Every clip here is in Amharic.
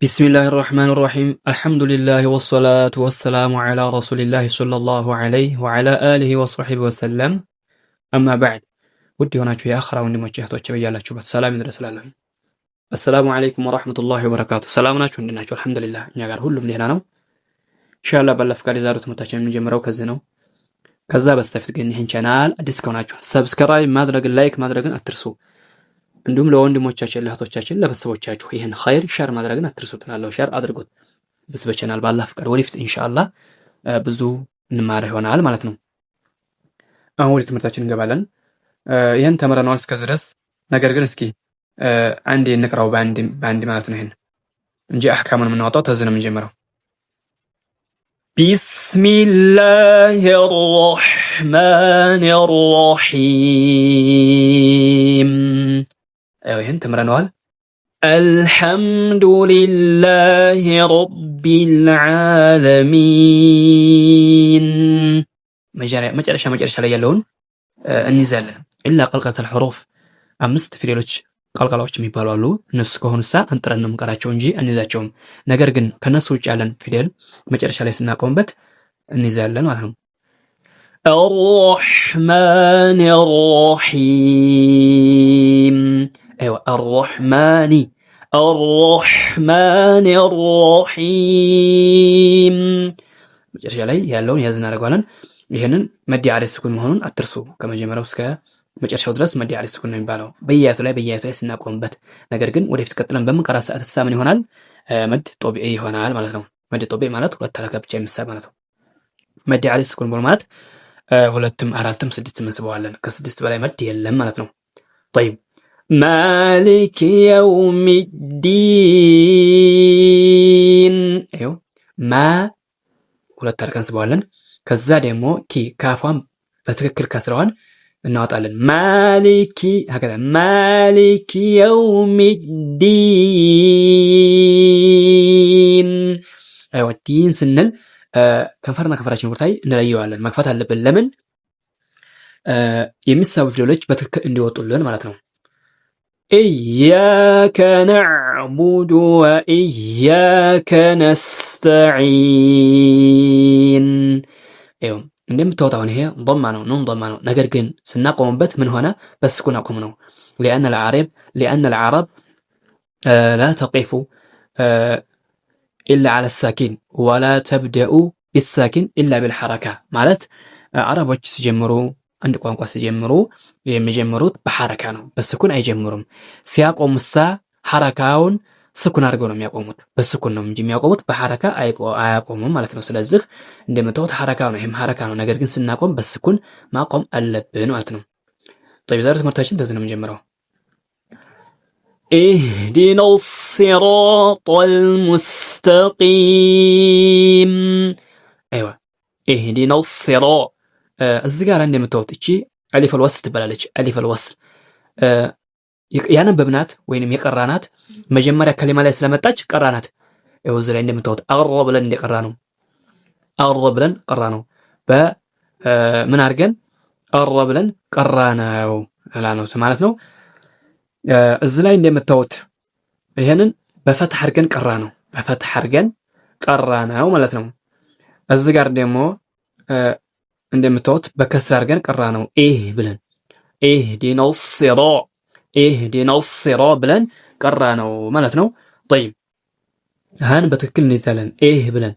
بسم الله الرحمن الرحيم الحمد لله والصلاة والسلام على رسول الله صلى الله عليه وعلى آله وصحبه وسلم أما بعد ودي هناك يا أخرى وندمج جهتوች በያላችሁበት ሰላም ይድረስላለሁ። السلام عليكم ورحمة الله وبركاته ሰላም ናችሁ እንደናችሁ አልহামዱሊላህ እኛ ጋር ሁሉም ደህና ነው ኢንሻአላህ ባለፈ ፈቃድ የዛሬው ትምህርታችንን የምንጀምረው ከዚህ ነው። ከዛ በስተፊት ግን ይህን ቻናል አዲስ ከሆናችሁ ሰብስክራይብ ማድረግ ላይክ ማድረግን አትርሱ። እንዲሁም ለወንድሞቻችን ለእህቶቻችን ለቤተሰቦቻችሁ ይህን ኸይር ሼር ማድረግን አትርሱ ትላለሁ። ሼር አድርጉት። በቻናል ባላህ ፍቃድ ወደፊት ኢንሻአላህ ብዙ እንማር ይሆናል ማለት ነው። አሁን ወደ ትምህርታችን እንገባለን። ይህን ተምረናል እስከዚህ ድረስ። ነገር ግን እስኪ አንዴ እንቅራው በአንድ ማለት ነው። ይህን እንጂ አህካሙን የምናወጣው ተዚህ ነው የምንጀምረው። ቢስሚላሂ ራህማኒ ራሂም ይህን ተምረነዋል። አልሐምዱሊላሂ ረቢል ዓለሚን መጨረሻ ላይ ያለውን እንይዛለን። ኢላ ቀልቀለተል ሑሩፍ 5 ፊደሎች ቀልቀላዎች የሚባሉ አሉ። እነሱ ከሆኑሳ አንጥረን ነው የምንቀራቸው እንጂ እንይዛቸውም። ነገር ግን ከነሱ ውጭ ያለን ፊደል መጨረሻ ላይ ስናቆምበት እንይዛለን ማለት ነው። አርረሕማን ረሒም الرحمن الرحيم መጨረሻ ላይ ያለውን ያዝና አደርጋለን። ይሄንን መዲ አለ ስኩን መሆኑን አትርሱ። ከመጀመሪያው እስከ መጨረሻው ድረስ መዲ አለ ስኩን ነው የሚባለው በየአያቱ ላይ ስናቆምበት። ነገር ግን ወደፊት ቀጥለን በምንቀራ ሰዓት ተሳምን ይሆናል መድ ጦቢዒ ይሆናል ማለት ነው። መድ ጦቢዒ ማለት ሁለት ተረካ ብቻ የሚሳብ ማለት ነው። መዲ አለ ስኩን ማለት ሁለትም አራትም ስድስትም እንስበዋለን። ከስድስት በላይ መድ የለም ማለት ነው። طيب ማሊክ የውሚዲን ማ ሁለት አድርገን እንስበዋለን። ከዛ ደግሞ ኪ ካፏን በትክክል ከስረዋን እናወጣለን። ማሊክ የውሚዲን ዲን ስንል ከንፈርና ከንፈራችን ቦርታይ እንለየዋለን። መክፈት አለብን። ለምን? የሚሳቡ ፊደሎች በትክክል እንዲወጡልን ማለት ነው። ኢያከ ነዕቡዱ ወኢያከ ነስተዒን እንደምታወጣው አሁን ይሄ ضማ ነው ኑን ضማ ነው። ነገር ግን ስናቆምበት ምን ሆነ? በስኩን አቆም ነው። لأن العرب لا تقف إلا على الساكن ولا تبدأ بالساكن إلا بالحركة ማለት አረቦች ሲጀምሩ አንድ ቋንቋ ሲጀምሩ የሚጀምሩት በሐረካ ነው፣ በስኩን አይጀምሩም። ሲያቆሙሳ ሐረካውን ስኩን አድርገው ነው የሚያቆሙት። በስኩን ነው እንጂ የሚያቆሙት በሐረካ አያቆሙም ማለት ነው። ስለዚህ እንደምታዩት ሐረካ ነው፣ ይሄም ሐረካ ነው። ነገር ግን ስናቆም በስኩን ማቆም አለብን ማለት ነው። طيب ዛሬ ትምህርታችን እንደዚህ ነው የምንጀምረው። اهدنا الصراط المستقيم ايوه اهدنا الصراط እዚህ ጋር እንደምታዩት እቺ አሊፈል ወስል ትባላለች። አሊፈል ወስል ያነበብናት ወይንም የቀራናት መጀመሪያ ከሊማ ላይ ስለመጣች ቀራናት። እዚህ ላይ እንደምታዩት አረ ብለን እንደቀራ ነው። አረ ብለን ቀራ ነው። በምን አድርገን አረ ብለን ቀራናው ነው ማለት ነው። እዚህ ላይ እንደምታዩት ይሄንን በፈትህ አድርገን ቀራ ነው። በፈትህ አድርገን ቀራናው ማለት ነው። እዚህ ጋር ደግሞ እንደምታዩት በከስር አድርገን ቀራ ነው። ብለን ኢህዲነስ ሲራጥ ብለን ቀራ ነው ማለት ነው። طيب ሃን በትክክል እንይዛለን። ብለን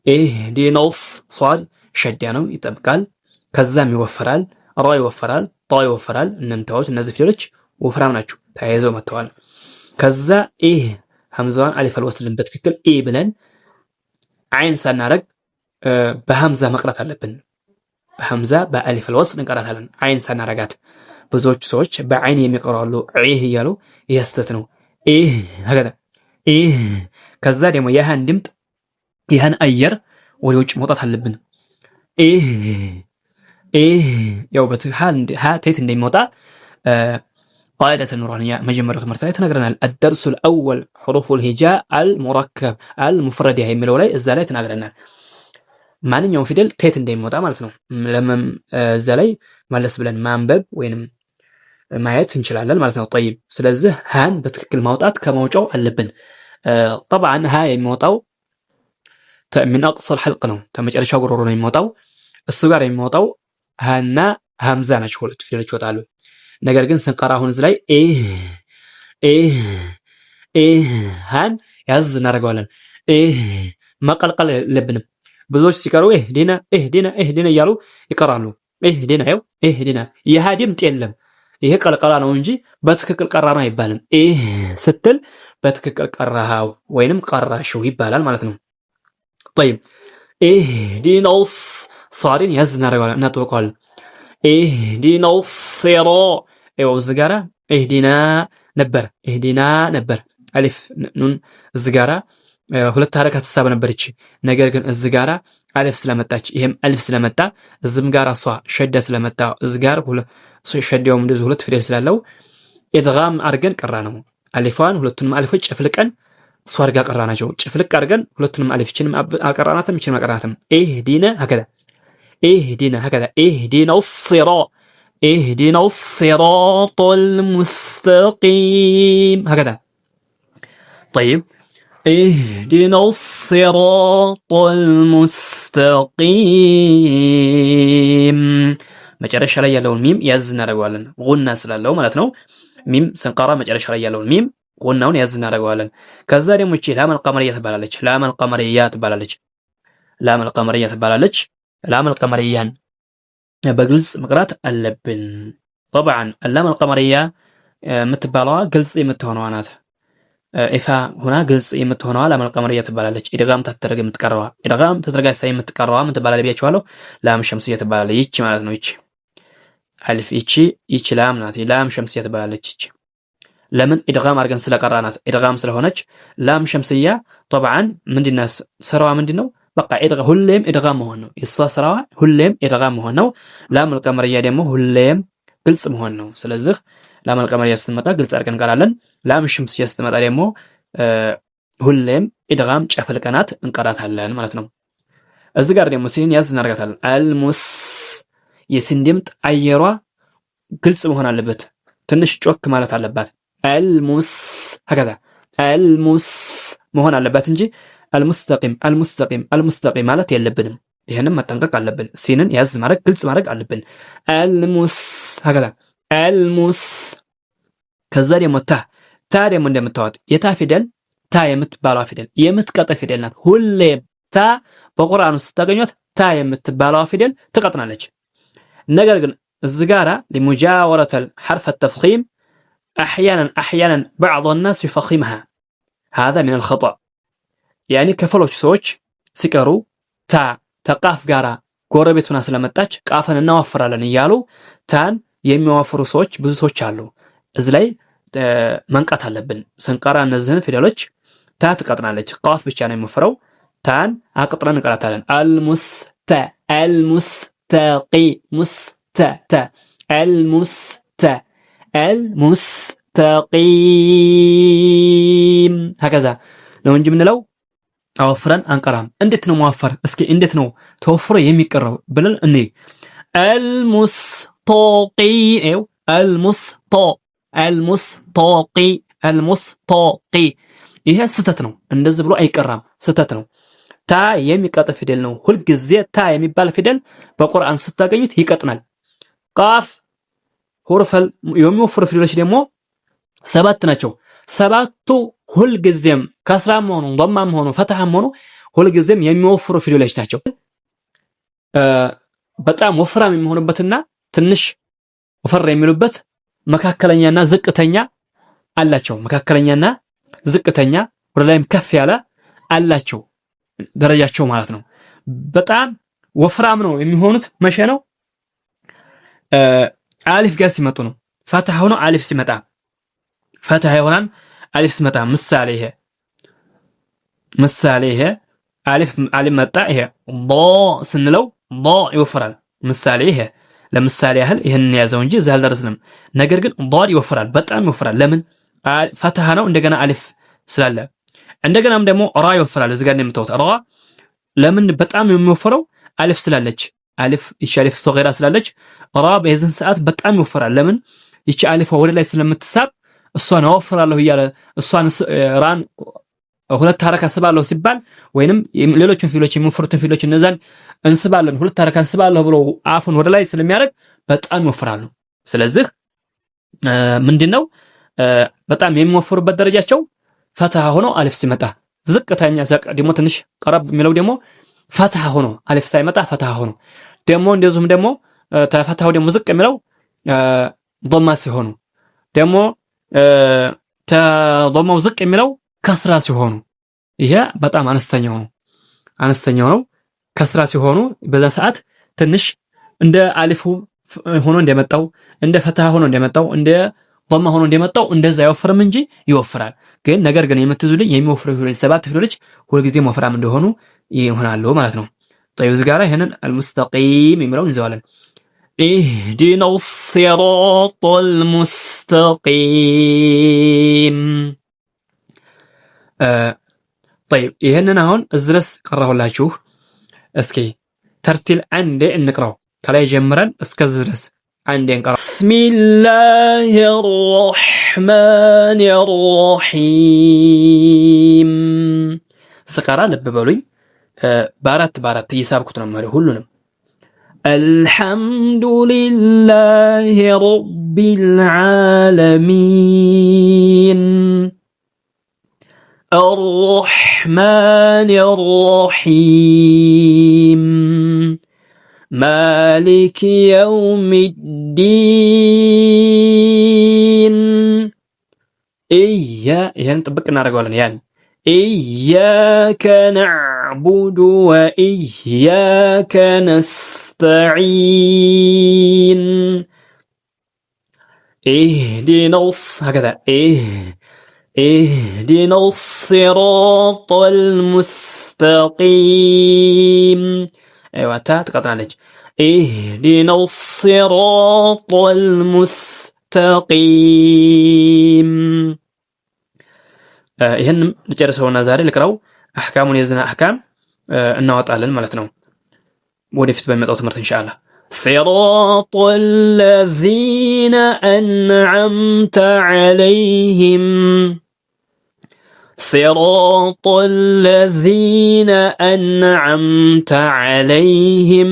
ኢህዲነስ ሷድ ሸዳ ነው ይጠብቃል። ከዛም ይወፈራል። ራ ይወፈራል፣ ጣ ይወፈራል። እንደምታዩት እነዚህ ፊደሎች ወፍራም ናቸው፣ ተያይዘው መጥተዋል። ከዛ ሐምዛዋን አሊፈል ወስልን በትክክል ብለን አይን ሳናረግ በሐምዛ መቅራት አለብን። በሐምዛ በአሊፍ አልወስል እንቀራታለን አይን ሳናረጋት። ብዙዎች ሰዎች በአይን የሚቀራሉ እያሉ ይስተት ነው። ሀገዳ ከዛ ደግሞ ያሃን ድምጥ ያሃን አየር ወደ ውጭ መውጣት አለብን። ያው በትሃል ተይት እንደሚወጣ قاعدة النورانية مجمرة مرتين تنقرنا الدرس الأول حروف الهجاء المركب المفرد هي ملولاي الزالي تنقرنا ማንኛውም ፊደል ቴት እንደሚወጣ ማለት ነው። ለምን እዛ ላይ መለስ ብለን ማንበብ ወይንም ማየት እንችላለን ማለት ነው። طيب ስለዚህ ሃን በትክክል ማውጣት ከመውጫው አለብን። طبعا ها የሚወጣው من اقصى الحلق ነው ተመጨረሻው ጉሮሮ ነው የሚወጣው እሱ ጋር የሚወጣው ሃና ሐምዛ ናቸው ሁለት ፊደሎች ይወጣሉ ነገር ግን ስንቀራ አሁን እዚህ ላይ ሃን ያዝ እናደርገዋለን መቀልቀል የለብንም ብዙዎች ሲቀሩ ዲና እያሉ ይቀራሉ ዲና ዲና ይሄ ድምጥ የለም ይሄ ቀልቀላ ነው እንጂ በትክክል ቀራ ነው አይባልም ስትል በትክክል ቀራሃው ወይንም ቀራሽው ይባላል ማለት ነው طيب ዲናውስ صارين ያዝ እናደርገዋለን እናጥብቀዋለን ዲናውስ ሲራ ዝጋራ ዲና ነበር አሊፍ ኑን ዝጋራ ሁለት ሐረካት ተሳብ ነበርች ነገር ግን ዝጋራ አሊፍ ስለመጣች ይሄም አሊፍ ስለመጣ እዝም ጋር አሷ ሸዳ ስለመጣ ዝጋር ሸዳውም እንደዚህ ሁለት ፊደል ስላለው ኢድጋም አርገን ቀራ ነው አሊፋን ሁለቱንም አሊፎች ጭፍልቀን ሷር ጋር ቀራናቸው ጭፍልቅ አርገን ሁለቱንም አሊፍችን አቀራናተም ይችን አቀራናተም ዲና هكذا اهدنا الصراط المستقيم هكذا طيب اهدنا الصراط المستقيم መጨረሻ ላይ ያለውን ሚም ያዝ እናደርገዋለን ጉና ስላለው ማለት ነው ሚም ስንቀራ መጨረሻ ላይ ያለውን ሚም ጉናውን ያዝ እናደርገዋለን ከዛ ደግሞ እቺ ላመል ቀመርያ ትባላለች ላመል ቀመርያን በግልጽ መቅራት አለብን طبعا اللام القمريه የምትባለዋ ግልጽ የምትሆነዋ ናት ኢፋ ሆና ግልጽ የምትሆነዋ ላም القمريه ትባላለች ኢድጋም ተደረገ የምትቀራዋ ኢድጋም ተደረገ ሳይ የምትቀራዋ ምን ትባላለች ብያችኋለሁ ላም ሸምስያ ትባላለች ይቺ ማለት ነው ይቺ አልፍ ይቺ ላም ናት ላም ሸምስያ ትባላለች ይቺ ለምን ኢድጋም አርገን ስለቀራናት ኢድጋም ስለሆነች ላም ሸምስያ طبعا ምንድነው ስራዋ ምንድነው በቃ ሁሌም ኢድጋም መሆን ነው የሷ ስራዋ ሁሌም ኢድጋም መሆን ነው ላም القمريه ደግሞ ሁሌም ግልጽ መሆን ነው ስለዚህ ላም القمريه ስትመጣ ግልጽ አድርገን እንቀራለን ላም ሸምስያ ስትመጣ ደግሞ ሁሌም ኢድጋም ጨፍልቀናት እንቀራታለን ማለት ነው እዚህ ጋር ደግሞ ሲን ያዝ እናደርጋታለን አልሙስ የሲን ድምጥ አየሯ ግልጽ መሆን አለበት ትንሽ ጮክ ማለት አለባት አልሙስ هكذا አልሙስ መሆን አለበት እንጂ المستقيم ማለት የለብንም ይሄንን መጠንቀቅ አለብን ሲንን ያዝ ማድረግ ግልጽ ማድረግ አለብን المس هكذا المس ከዛ ደግሞ ታ ደግሞ እንደምታወጥ የታ ፊደል ታ የምትባለው ፊደል የምትቀጥ ፊደል ናት ሁሌም ታ በቁርአን ውስጥ ታገኙት ታ የምትባለው ፊደል ትቀጥናለች ነገር ግን እዚህ ጋራ لمجاورة حرف التفخيم احيانا بعض الناس يفخمها هذا من الخطأ يعني ከፈሎች ሰዎች ሲቀሩ ተቃፍ ጋራ ጎረቤቱና ስለመጣች ቃፈን እናወፍራለን ይያሉ ታን የሚያወፍሩ ሰዎች ብዙ ሰዎች አሉ እዚ ላይ መንቃት አለብን ስንቀራ እነዚህን ፊደሎች ታ ትቀጥናለች ቃፍ ብቻ ነው የሚወፍረው ታን አቅጥረን እንቀራታለን المستقي المستقيم هكذا ነው እንጂ ምንለው አወፍረን አንቀራም እንዴት ነው ማወፈር እስኪ እንዴት ነው ተወፍሮ የሚቀረው ብለን እኔ المستقي ይሄ ስተት ነው እንደዚህ ብሎ አይቀራም ስተት ነው ታ የሚቀጥ ፊደል ነው ሁሉ ጊዜ ታ የሚባል ፊደል በቁርአን ስታገኙት ይቀጥናል ቃፍ ሁርፈል የሚወፍሩ ፊደሎች ደግሞ ሰባት ናቸው ሰባቱ ሁሉ ጊዜም ከስራም ሆኖ ضمም ሆኖ ፈትሐም ሆኖ ሁሉ ጊዜም የሚወፍሩ ፊደሎች ናቸው በጣም ወፍራም የሚሆኑበትና ትንሽ ወፈር የሚሉበት መካከለኛና ዝቅተኛ አላቸው መካከለኛና ዝቅተኛ ወላይም ከፍ ያለ አላቸው ደረጃቸው ማለት ነው በጣም ወፍራም ነው የሚሆኑት መቼ ነው አሊፍ ጋር ሲመጡ ነው ፈትሐ ሆኖ አሊፍ ሲመጣ ፈትሐ ይሆናል አሊፍ ሲመጣ ምሳሌ ይሄ አሊፍ መጣ ይሄ ض ስንለው ض ይወፍራል ምሳሌ ይሄ ለምሳሌ ያህል ይሄን ያዘው እንጂ እዛ አልደረስንም ነገር ግን ض ይወፍራል በጣም ይወፍራል ለምን ፈትሐ ነው እንደገና አሊፍ ስላለ እንደገናም ደግሞ ራ ይወፍራል እዚህ ጋር እንደምታውቁት ራ ለምን በጣም የሚወፍረው አሊፍ ስላለች አሊፍ ይቺ አሊፍ ሶገራ ስላለች ራ በዚህን ሰዓት በጣም ይወፍራል ለምን ይቺ አሊፍ ወደ ላይ ስለምትሳብ እሷን አወፍራለሁ ይያለ እሷን ራን ሁለት ሐረካ እንስባለሁ ሲባል ወይንም ሌሎችን ፊሎች የሚወፍሩትን ፊሎች እነዛን እንስባለን ሁለት ሐረካ እንስባለሁ ብሎ አፉን ወደ ላይ ስለሚያደርግ በጣም ይወፍራሉ። ስለዚህ ምንድነው በጣም የሚወፍሩበት ደረጃቸው ፈትሃ ሆኖ አሊፍ ሲመጣ፣ ዝቅተኛ ደግሞ ትንሽ ቀረብ የሚለው ደግሞ ፈትሃ ሆኖ አሊፍ ሳይመጣ ፈትሃ ሆኖ ደግሞ እንደዚሁም ደግሞ ተፈትሃው ደግሞ ዝቅ የሚለው ضማ ሲሆኑ ደግሞ ተضማው ዝቅ የሚለው ከስራ ሲሆኑ ይሄ በጣም አነስተኛው ነው። ከስራ ሲሆኑ በዛ ሰዓት ትንሽ እንደ አሊፉ ሆኖ እንደመጣው እንደ ፈትሃ ሆኖ እንደመጣው እንደ ضማ ሆኖ እንደመጣው እንደዛ አይወፍርም እንጂ ይወፍራል። ግን ነገር ግን የምትዙልኝ የሚወፍሩ ፊደሎች ሰባት ፊደሎች ሁልጊዜም ወፍራም እንደሆኑ ይሆናሉ ማለት ነው። طيب እዚህ ጋር ይሄንን المستقيم የሚለውን እንዘዋለን። اهدنا الصراط المستقيم طيب ይሄንን አሁን እዝረስ ቀራሁላችሁ። እስኪ ተርቲል አንዴ እንቅራው ከላይ ጀምረን እስከዚህ ድረስ አንዴ እንቀራው። ቢስሚላሂ الرحمن الرحيم ስቀራ ልብ በሉኝ። በአራት እየሳብኩት ነው ማለት ሁሉንም አልሐምዱሊላሂ ረቢል ዓለሚን الرحمن الرحيم مالك يوم الدين يعني طبقنا رجولا يعني إياك نعبد وإياك نستعين هكذا اهدنا الصراط المستقيم. ايوه تقطع عليك. اهدنا الصراط المستقيم. ይሄን ልጨርሰውና ዛሬ ልቅራው አህካሙን የዝና አህካም እናወጣለን ማለት ነው ወደፊት በሚመጣው ትምህርት ኢንሻአላህ። صراط الذين أنعمت عليهم صراط الذين أنعمت عليهم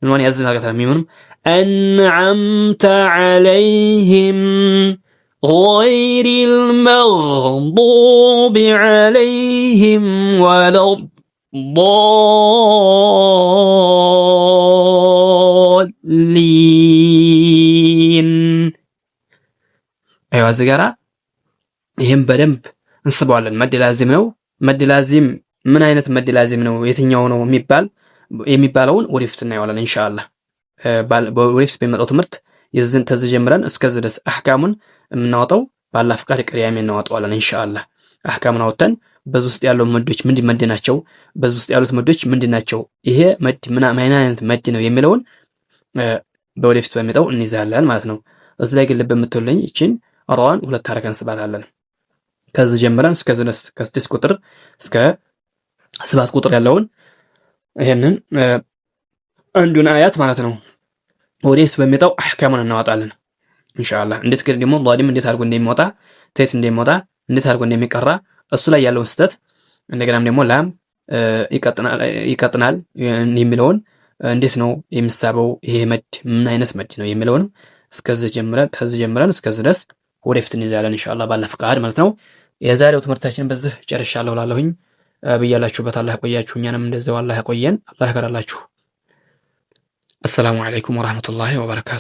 نواني أزل هذا ميمون أنعمت عليهم غير المغضوب عليهم ولا الضالين. أيوة زجرة ይሄን በደንብ እንስበዋለን። መድ ላዚም ነው። መድ ላዚም ምን አይነት መድ ላዚም ነው የትኛው ነው የሚባለውን ወደፊት እናየዋለን ኢንሻአላህ። ወደፊት በሚመጣው ትምህርት የዝን ተጀምረን እስከዚህ ድረስ አህካሙን የምናወጣው ባላህ ፍቃድ ቅሪያሜ እናወጣዋለን ኢንሻአላህ። አህካሙን አውጥተን በዚህ ውስጥ ያለው መዶች ምንድን መድ ናቸው፣ በዚህ ውስጥ ያሉት መዶች ምንድን ናቸው፣ ይሄ መድ ምን አይነት መድ ነው የሚለውን በወደፊት በሚመጣው እንይዛለን ማለት ነው። እዚህ ላይ ግን ልብ የምትሉኝ እቺን ራዋን ሁለት ሐረካ እንስባታለን። ከዚህ ጀምረን እስከ ድረስ ከ6 ቁጥር እስከ 7 ቁጥር ያለውን ይሄንን አንዱን አያት ማለት ነው ወደፊት በሚመጣው አህካሙን እናወጣለን ኢንሻአላህ። እንዴት ግን ደግሞ ዳሊም እንዴት አድርጎ እንደሚወጣ ተይት እንደሚወጣ እንዴት አድርጎ እንደሚቀራ እሱ ላይ ያለውን ስህተት እንደገናም ደግሞ ላም ይቀጥናል የሚለውን እንዴት ነው የሚሳበው ይሄ መድ ምን አይነት መድ ነው የሚለውን እስከዚህ ጀምረን እስከዚህ ድረስ ወደፊት እንይዛለን ኢንሻአላህ ባላህ ፍቃድ ማለት ነው። የዛሬው ትምህርታችን በዚህ ጨርሻለሁ እላለሁኝ። በያላችሁበት አላህ ያቆያችሁ፣ እኛንም እንደዛው አላህ ያቆየን፣ አላህ ያከራላችሁ። አሰላሙ አለይኩም ወራህመቱላሂ ወበረካቱ።